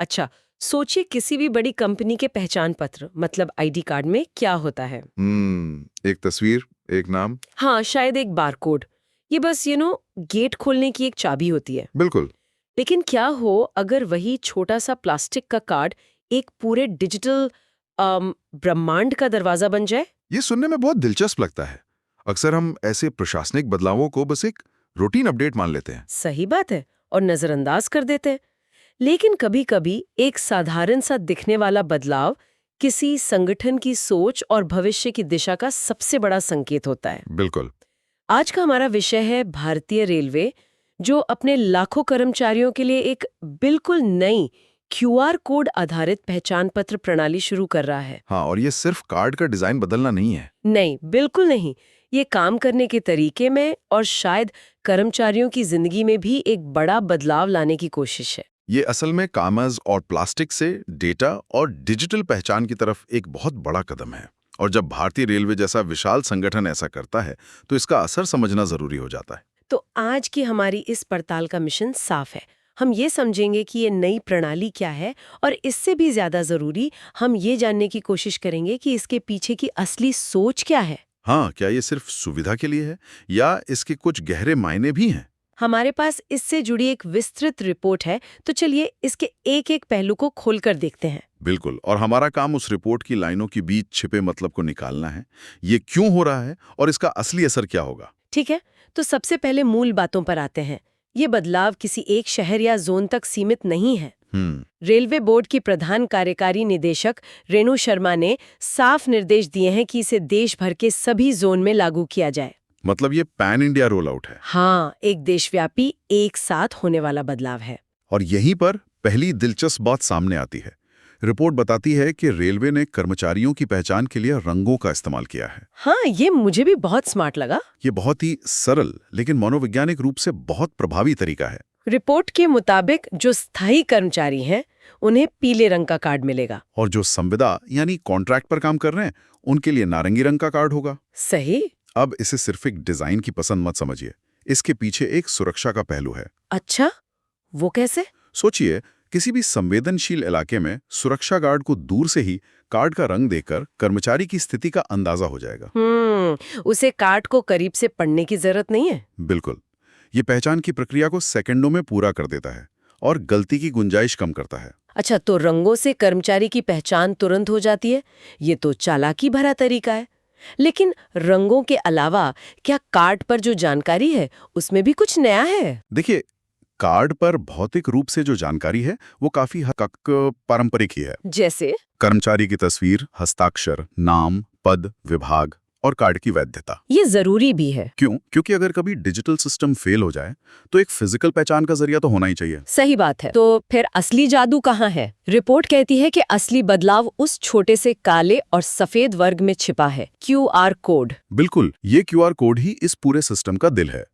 अच्छा, सोचिए किसी भी बड़ी कंपनी के पहचान पत्र मतलब आईडी कार्ड में क्या होता है। एक तस्वीर, एक नाम। हाँ, शायद एक बारकोड। ये बस गेट खोलने की एक चाबी होती है। बिल्कुल। लेकिन क्या हो अगर वही छोटा सा प्लास्टिक का कार्ड एक पूरे डिजिटल ब्रह्मांड का दरवाजा बन जाए। ये सुनने में बहुत दिलचस्प लगता है। अक्सर हम ऐसे प्रशासनिक बदलावों को बस एक रूटीन अपडेट मान लेते हैं। सही बात है, और नजरअंदाज कर देते हैं। लेकिन कभी-कभी एक साधारण सा दिखने वाला बदलाव किसी संगठन की सोच और भविष्य की दिशा का सबसे बड़ा संकेत होता है। बिल्कुल। आज का हमारा विषय है भारतीय रेलवे, जो अपने लाखों कर्मचारियों के लिए एक बिल्कुल नई क्यूआर कोड आधारित पहचान पत्र प्रणाली शुरू कर रहा है। हाँ, और ये सिर्फ कार्ड का डिजाइन बदलना नहीं है। नहीं, बिल्कुल नहीं। ये काम करने के तरीके में और शायद कर्मचारियों की जिंदगी में भी एक बड़ा बदलाव लाने की कोशिश है। ये असल में कागज और प्लास्टिक से डेटा और डिजिटल पहचान की तरफ एक बहुत बड़ा कदम है। और जब भारतीय रेलवे जैसा विशाल संगठन ऐसा करता है तो इसका असर समझना जरूरी हो जाता है। तो आज की हमारी इस पड़ताल का मिशन साफ है। हम ये समझेंगे कि ये नई प्रणाली क्या है, और इससे भी ज्यादा जरूरी हम ये जानने की कोशिश करेंगे कि इसके पीछे की असली सोच क्या है। हाँ, क्या ये सिर्फ सुविधा के लिए है या इसके कुछ गहरे मायने भी हैं? हमारे पास इससे जुड़ी एक विस्तृत रिपोर्ट है, तो चलिए इसके एक एक पहलू को खोलकर देखते हैं। बिल्कुल, और हमारा काम उस रिपोर्ट की लाइनों के बीच छिपे मतलब को निकालना है। ये क्यों हो रहा है और इसका असली असर क्या होगा। ठीक है, तो सबसे पहले मूल बातों पर आते हैं। ये बदलाव किसी एक शहर या जोन तक सीमित नहीं है। रेलवे बोर्ड की प्रधान कार्यकारी निदेशक रेणु शर्मा ने साफ निर्देश दिए हैं कि इसे देश भर के सभी जोन में लागू किया जाए। मतलब ये पैन इंडिया रोल आउट है। हाँ, एक देशव्यापी एक साथ होने वाला बदलाव है। और यहीं पर पहली दिलचस्प बात सामने आती है। रिपोर्ट बताती है कि रेलवे ने कर्मचारियों की पहचान के लिए रंगों का इस्तेमाल किया है। हाँ, ये मुझे भी बहुत स्मार्ट लगा। ये बहुत ही सरल लेकिन मनोवैज्ञानिक रूप से बहुत प्रभावी तरीका है। रिपोर्ट के मुताबिक जो स्थायी कर्मचारी हैं, उन्हें पीले रंग का कार्ड मिलेगा। और जो संविदा यानी कॉन्ट्रैक्ट पर काम कर रहे हैं उनके लिए नारंगी रंग का कार्ड होगा। सही। अब इसे सिर्फ एक डिजाइन की पसंद मत समझिए, इसके पीछे एक सुरक्षा का पहलू है। अच्छा, वो कैसे? सोचिए, किसी भी संवेदनशील इलाके में सुरक्षा गार्ड को दूर से ही कार्ड का रंग देकर कर्मचारी की स्थिति का अंदाजा हो जाएगा। उसे कार्ड को करीब से पढ़ने की जरूरत नहीं है। बिल्कुल, ये पहचान की प्रक्रिया को सेकंडों में पूरा कर देता है और गलती की गुंजाइश कम करता है। अच्छा, तो रंगों से कर्मचारी की पहचान तुरंत हो जाती है। ये तो चालाकी भरा तरीका है। लेकिन रंगों के अलावा क्या कार्ड पर जो जानकारी है उसमें भी कुछ नया है? देखिए, कार्ड पर भौतिक रूप से जो जानकारी है वो काफी हद तक पारंपरिक ही है। जैसे? कर्मचारी की तस्वीर, हस्ताक्षर, नाम, पद, विभाग और कार्ड की वैधता। ये जरूरी भी है। क्यों? क्योंकि अगर कभी डिजिटल सिस्टम फेल हो जाए तो एक फिजिकल पहचान का जरिया तो होना ही चाहिए। सही बात है। तो फिर असली जादू कहाँ है? रिपोर्ट कहती है कि असली बदलाव उस छोटे से काले और सफेद वर्ग में छिपा है, क्यूआर कोड। बिल्कुल, ये क्यूआर कोड ही इस पूरे सिस्टम का दिल है।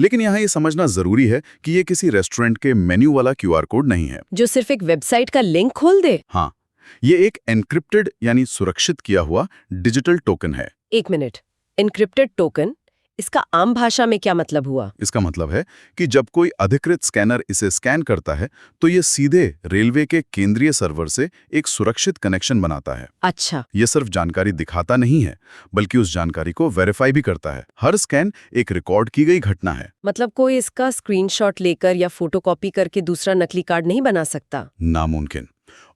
लेकिन यहाँ ये समझना जरूरी है कि ये किसी रेस्टोरेंट के मेन्यू वाला क्यूआर कोड नहीं है जो सिर्फ एक वेबसाइट का लिंक खोल दे। हाँ, ये एक एन्क्रिप्टेड यानी सुरक्षित किया हुआ डिजिटल टोकन है। एक मिनट, एन्क्रिप्टेड टोकन, इसका आम भाषा में क्या मतलब हुआ? इसका मतलब है कि जब कोई अधिकृत स्कैनर इसे स्कैन करता है तो ये सीधे रेलवे के केंद्रीय सर्वर से एक सुरक्षित कनेक्शन बनाता है। अच्छा। ये सिर्फ जानकारी दिखाता नहीं है बल्कि उस जानकारी को वेरीफाई भी करता है। हर स्कैन एक रिकॉर्ड की गई घटना है। मतलब कोई इसका स्क्रीनशॉट लेकर या फोटोकॉपी करके दूसरा नकली कार्ड नहीं बना सकता? नामुमकिन।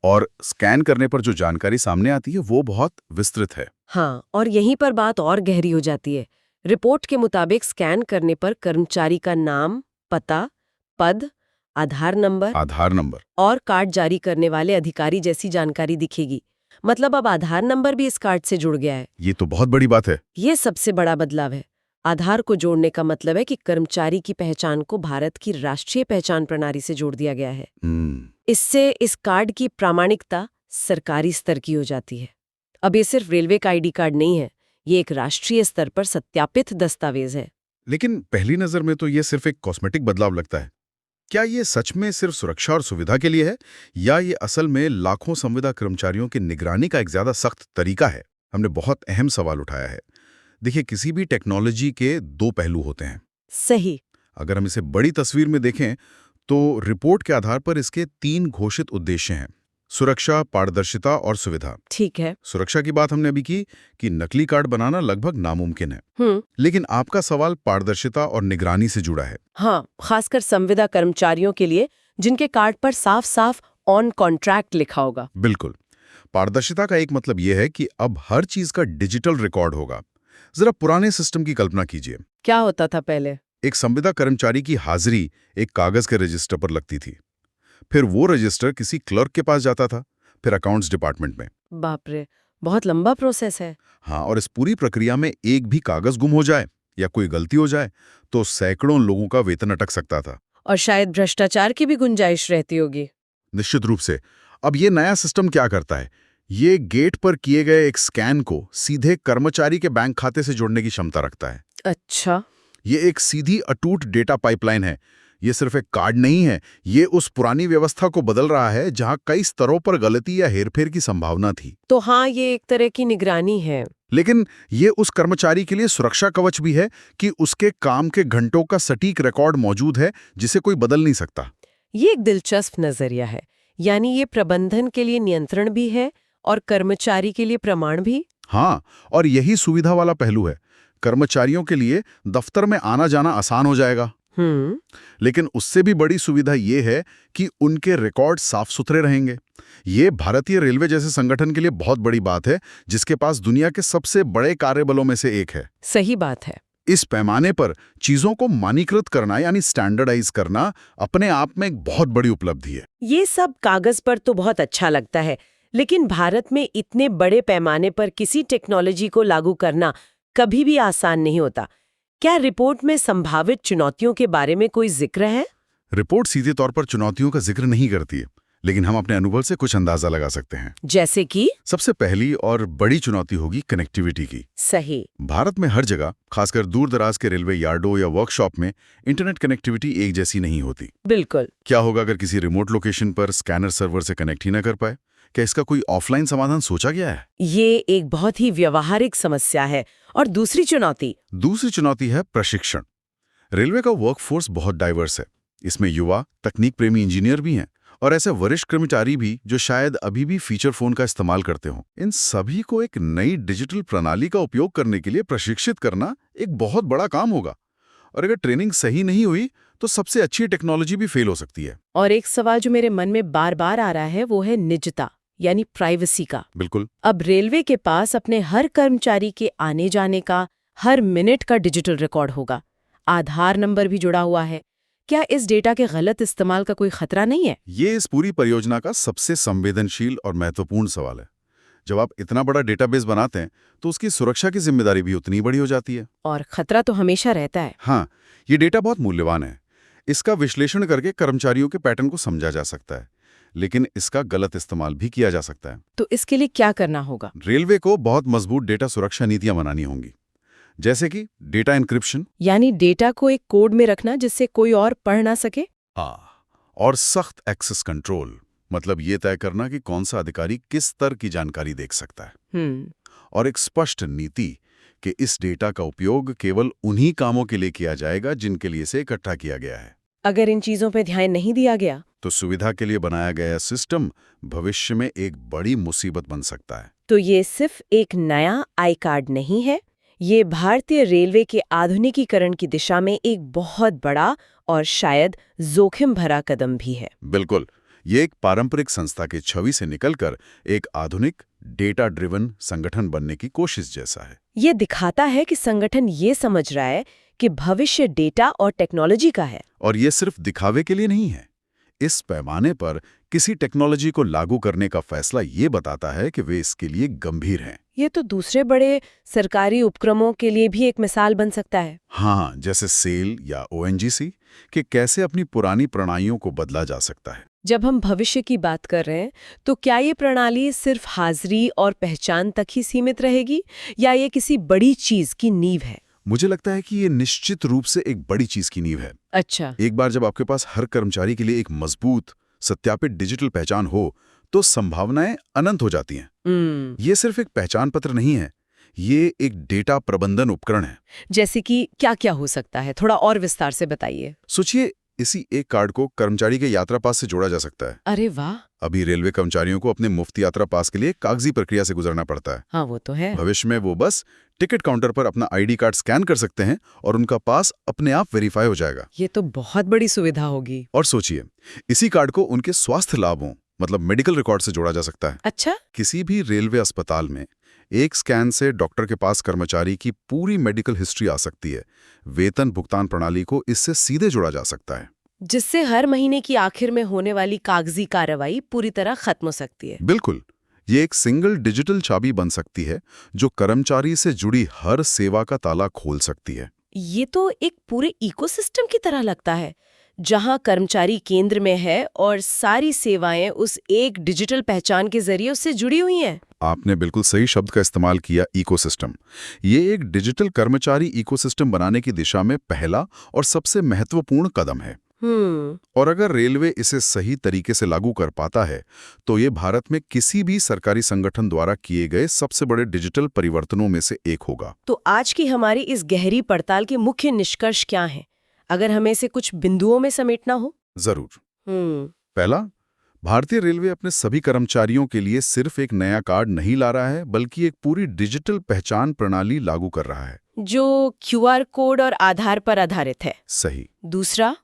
और स्कैन करने पर जो जानकारी सामने आती है वो बहुत विस्तृत है। हाँ, और यहीं पर बात और गहरी हो जाती है। रिपोर्ट के मुताबिक स्कैन करने पर कर्मचारी का नाम, पता, पद, आधार नंबर और कार्ड जारी करने वाले अधिकारी जैसी जानकारी दिखेगी। मतलब अब आधार नंबर भी इस कार्ड से जुड़ गया है। ये तो बहुत बड़ी बात है। ये सबसे बड़ा बदलाव है। आधार को जोड़ने का मतलब है कि कर्मचारी की पहचान को भारत की राष्ट्रीय पहचान प्रणाली से जोड़ दिया गया है। इससे इस कार्ड की प्रामाणिकता सरकारी स्तर की हो जाती है। अब ये सिर्फ रेलवे का आईडी कार्ड नहीं है, ये एक राष्ट्रीय स्तर पर सत्यापित दस्तावेज है। लेकिन पहली नजर में तो ये सिर्फ एक कॉस्मेटिक बदलाव लगता है। क्या ये सच में सिर्फ सुरक्षा और सुविधा के लिए है या ये असल में लाखों संविदा कर्मचारियों की निगरानी का एक ज्यादा सख्त तरीका है? हमने बहुत अहम सवाल उठाया है। देखिए, किसी भी टेक्नोलॉजी के दो पहलू होते हैं। सही। अगर हम इसे बड़ी तस्वीर में देखें तो रिपोर्ट के आधार पर इसके 3 घोषित उद्देश्य हैं: सुरक्षा, पारदर्शिता और सुविधा। ठीक है। सुरक्षा की बात हमने अभी की कि नकली कार्ड बनाना लगभग नामुमकिन है। लेकिन आपका सवाल पारदर्शिता और निगरानी से जुड़ा है। हाँ, खासकर संविदा कर्मचारियों के लिए जिनके कार्ड पर साफ साफ ऑन कॉन्ट्रैक्ट लिखा होगा। बिल्कुल। पारदर्शिता का एक मतलब यह है कि अब हर चीज का डिजिटल रिकॉर्ड होगा। जरा पुराने सिस्टम की कल्पना कीजिए। क्या होता था पहले? एक संविदा कर्मचारी की हाजिरी एक कागज के रजिस्टर पर लगती थी। फिर वो रजिस्टर किसी क्लर्क के पास जाता था, फिर अकाउंट्स डिपार्टमेंट में। बाप रे, बहुत लंबा प्रोसेस है। हाँ, और इस पूरी प्रक्रिया में एक भी कागज गुम हो जाए या कोई गलती हो जाए तो सैकड़ों लोगों का वेतन अटक सकता था। और शायद भ्रष्टाचार की भी गुंजाइश रहती होगी। निश्चित रूप से। अब ये नया सिस्टम क्या करता है? ये गेट पर किए गए एक स्कैन को सीधे कर्मचारी के बैंक खाते से जोड़ने की क्षमता रखता है। अच्छा। ये एक सीधी अटूट डेटा पाइपलाइन है। ये सिर्फ एक कार्ड नहीं है, ये उस पुरानी व्यवस्था को बदल रहा है जहां कई स्तरों पर गलती या हेरफेर की संभावना थी। तो हाँ, ये एक तरह की निगरानी है। लेकिन ये उस कर्मचारी के लिए सुरक्षा कवच भी है कि उसके काम के घंटों का सटीक रिकॉर्ड मौजूद है जिसे कोई बदल नहीं सकता। ये एक दिलचस्प नजरिया है। यानी ये प्रबंधन के लिए नियंत्रण भी है और कर्मचारी के लिए प्रमाण भी। हाँ, और यही सुविधा वाला पहलू है। कर्मचारियों के लिए दफ्तर में आना जाना आसान हो जाएगा। लेकिन उससे भी बड़ी सुविधा ये है कि उनके रिकॉर्ड साफ सुथरे रहेंगे। ये भारतीय रेलवे जैसे संगठन के लिए बहुत बड़ी बात है, जिसके पास दुनिया के सबसे बड़े कार्यबलों में से एक है। सही बात है। इस पैमाने पर चीजों को मानकीकृत करना यानी स्टैंडर्डाइज करना अपने आप में एक बहुत बड़ी उपलब्धि है। ये सब कागज पर तो बहुत अच्छा लगता है, लेकिन भारत में इतने बड़े पैमाने पर किसी टेक्नोलॉजी को लागू करना कभी भी आसान नहीं होता। क्या रिपोर्ट में संभावित चुनौतियों के बारे में कोई जिक्र है? रिपोर्ट सीधे तौर पर चुनौतियों का जिक्र नहीं करती है, लेकिन हम अपने अनुभव से कुछ अंदाजा लगा सकते हैं। जैसे कि? सबसे पहली और बड़ी चुनौती होगी कनेक्टिविटी की। सही। भारत में हर जगह, खासकर दूर दराज के रेलवे यार्डों या वर्कशॉप में इंटरनेट कनेक्टिविटी एक जैसी नहीं होती। बिल्कुल। क्या होगा अगर किसी रिमोट लोकेशन पर स्कैनर सर्वर से कनेक्ट ही न कर पाए? क्या इसका कोई ऑफलाइन समाधान सोचा गया है? ये एक बहुत ही व्यवहारिक समस्या है। और दूसरी चुनौती है प्रशिक्षण। रेलवे का वर्कफोर्स बहुत डाइवर्स है। इसमें युवा, तकनीक प्रेमी इंजीनियर भी हैं और ऐसे वरिष्ठ कर्मचारी भी जो शायद अभी भी फीचर फोन का इस्तेमाल करते हों। इन सभी को एक नई डिजिटल प्रणाली का उपयोग करने के लिए प्रशिक्षित करना एक बहुत बड़ा काम होगा। और अगर ट्रेनिंग सही नहीं हुई तो सबसे अच्छी टेक्नोलॉजी भी फेल हो सकती है। और एक सवाल जो मेरे मन में बार बार आ रहा है वो है निजता, यानी प्राइवेसी का। बिल्कुल। अब रेलवे के पास अपने हर कर्मचारी के आने जाने का, हर मिनट का डिजिटल रिकॉर्ड होगा। आधार नंबर भी जुड़ा हुआ है। क्या इस डेटा के गलत इस्तेमाल का कोई खतरा नहीं है? ये इस पूरी परियोजना का सबसे संवेदनशील और महत्वपूर्ण सवाल है। जब आप इतना बड़ा डेटाबेस बनाते हैं तो उसकी सुरक्षा की जिम्मेदारी भी उतनी बड़ी हो जाती है। और खतरा तो हमेशा रहता है। हाँ, ये डेटा बहुत मूल्यवान है। इसका विश्लेषण करके कर्मचारियों के पैटर्न को समझा जा सकता है, लेकिन इसका गलत इस्तेमाल भी किया जा सकता है। तो इसके लिए क्या करना होगा? रेलवे को बहुत मजबूत डेटा सुरक्षा नीतियां बनानी होंगी, जैसे कि डेटा एन्क्रिप्शन, यानी डेटा को एक कोड में रखना जिससे कोई और पढ़ ना सके। हाँ, और सख्त एक्सेस कंट्रोल, मतलब ये तय करना कि कौन सा अधिकारी किस स्तर की जानकारी देख सकता है। और एक स्पष्ट नीति कि इस डेटा का उपयोग केवल उन्हीं कामों के लिए किया जाएगा जिनके लिए इसे इकट्ठा किया गया है। अगर इन चीजों पर ध्यान नहीं दिया गया तो सुविधा के लिए बनाया गया सिस्टम भविष्य में एक बड़ी मुसीबत बन सकता है। तो ये सिर्फ एक नया आई कार्ड नहीं है, ये भारतीय रेलवे के आधुनिकीकरण की दिशा में एक बहुत बड़ा और शायद जोखिम भरा कदम भी है। बिल्कुल, ये एक पारंपरिक संस्था की छवि से निकलकर एक आधुनिक डेटा ड्रिवन संगठन बनने की कोशिश जैसा है। ये दिखाता है कि संगठन ये समझ रहा है कि भविष्य डेटा और टेक्नोलॉजी का है। और ये सिर्फ दिखावे के लिए नहीं है। इस पैमाने पर किसी टेक्नोलॉजी को लागू करने का फैसला ये बताता है कि वे इसके लिए गंभीर हैं। ये तो दूसरे बड़े सरकारी उपक्रमों के लिए भी एक मिसाल बन सकता है। हाँ, जैसे सेल या ओएनजीसी कि कैसे अपनी पुरानी प्रणालियों को बदला जा सकता है। जब हम भविष्य की बात कर रहे हैं तो क्या ये प्रणाली सिर्फ हाजिरी और पहचान तक ही सीमित रहेगी या ये किसी बड़ी चीज की नींव है? मुझे लगता है कि ये निश्चित रूप से एक बड़ी चीज की नींव है। अच्छा। एक बार जब आपके पास हर कर्मचारी के लिए एक मजबूत, सत्यापित डिजिटल पहचान हो तो संभावनाएं अनंत हो जाती हैं। ये सिर्फ एक पहचान पत्र नहीं है, ये एक डेटा प्रबंधन उपकरण है। जैसे कि क्या क्या हो सकता है, थोड़ा और विस्तार से बताइए। सोचिए, इसी एक कार्ड को कर्मचारी के यात्रा पास से जोड़ा जा सकता है। अरे वाह। अभी रेलवे कर्मचारियों को अपने मुफ्त यात्रा पास के लिए कागजी प्रक्रिया से गुजरना पड़ता है। हाँ वो तो है। भविष्य में वो बस टिकट काउंटर पर अपना आईडी कार्ड स्कैन कर सकते हैं और उनका पास अपने आप वेरीफाई हो जाएगा। ये तो बहुत बड़ी सुविधा होगी। और सोचिए, इसी कार्ड को उनके स्वास्थ्य लाभों मतलब मेडिकल रिकॉर्ड से जोड़ा जा सकता है। अच्छा। किसी भी रेलवे अस्पताल में एक स्कैन से डॉक्टर के पास कर्मचारी की पूरी मेडिकल हिस्ट्री आ सकती है। वेतन भुगतान प्रणाली को इससे सीधे जोड़ा जा सकता है, जिससे हर महीने की आखिर में होने वाली कागजी कार्रवाई पूरी तरह खत्म हो सकती है। बिल्कुल। ये एक सिंगल डिजिटल चाबी बन सकती है जो कर्मचारी से जुड़ी हर सेवा का ताला खोल सकती है। ये तो एक पूरे इकोसिस्टम की तरह लगता है, जहां कर्मचारी केंद्र में है और सारी सेवाएं उस एक डिजिटल पहचान के जरिए उससे जुड़ी हुई हैं। आपने बिल्कुल सही शब्द का इस्तेमाल किया, इकोसिस्टम। ये एक डिजिटल कर्मचारी इकोसिस्टम बनाने की दिशा में पहला और सबसे महत्वपूर्ण कदम है। और अगर रेलवे इसे सही तरीके से लागू कर पाता है तो ये भारत में किसी भी सरकारी संगठन द्वारा किए गए सबसे बड़े डिजिटल परिवर्तनों में से एक होगा। तो आज की हमारी इस गहरी पड़ताल के मुख्य निष्कर्ष क्या हैं, अगर हमें इसे कुछ बिंदुओं में समेटना हो? जरूर। पहला, भारतीय रेलवे अपने सभी कर्मचारियों के लिए सिर्फ एक नया कार्ड नहीं ला रहा है, बल्कि एक पूरी डिजिटल पहचान प्रणाली लागू कर रहा है जो क्यूआर कोड और आधार पर आधारित है। सही। दूसरा,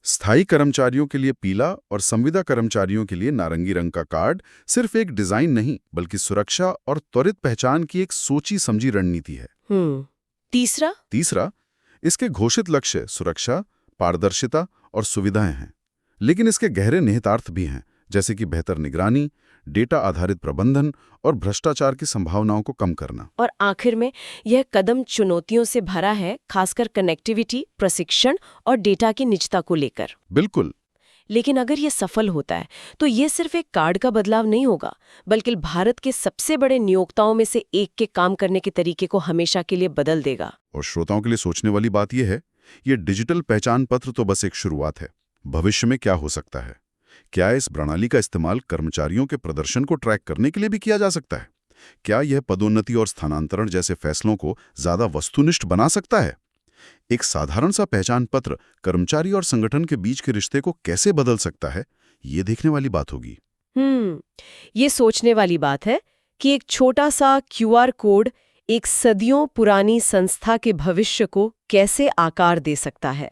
स्थायी कर्मचारियों के लिए पीला और संविदा कर्मचारियों के लिए नारंगी रंग का कार्ड सिर्फ एक डिजाइन नहीं, बल्कि सुरक्षा और त्वरित पहचान की एक सोची समझी रणनीति है। तीसरा, इसके घोषित लक्ष्य सुरक्षा, पारदर्शिता और सुविधाएं हैं, लेकिन इसके गहरे निहितार्थ भी हैं, जैसे कि बेहतर निगरानी, डेटा आधारित प्रबंधन और भ्रष्टाचार की संभावनाओं को कम करना। और आखिर में यह कदम चुनौतियों से भरा है, खासकर कनेक्टिविटी, प्रशिक्षण और डेटा की निजता को लेकर। बिल्कुल। लेकिन अगर यह सफल होता है तो यह सिर्फ एक कार्ड का बदलाव नहीं होगा, बल्कि भारत के सबसे बड़े नियोक्ताओं में से एक के काम करने के तरीके को हमेशा के लिए बदल देगा। और श्रोताओं के लिए सोचने वाली बात यह है, ये डिजिटल पहचान पत्र तो बस एक शुरुआत है। भविष्य में क्या हो सकता है? क्या इस प्रणाली का इस्तेमाल कर्मचारियों के प्रदर्शन को ट्रैक करने के लिए भी किया जा सकता है? क्या यह पदोन्नति और स्थानांतरण जैसे फैसलों को ज्यादा वस्तुनिष्ठ बना सकता है? एक साधारण सा पहचान पत्र कर्मचारी और संगठन के बीच के रिश्ते को कैसे बदल सकता है, ये देखने वाली बात होगी। ये सोचने वाली बात है कि एक छोटा सा क्यूआर कोड एक सदियों पुरानी संस्था के भविष्य को कैसे आकार दे सकता है।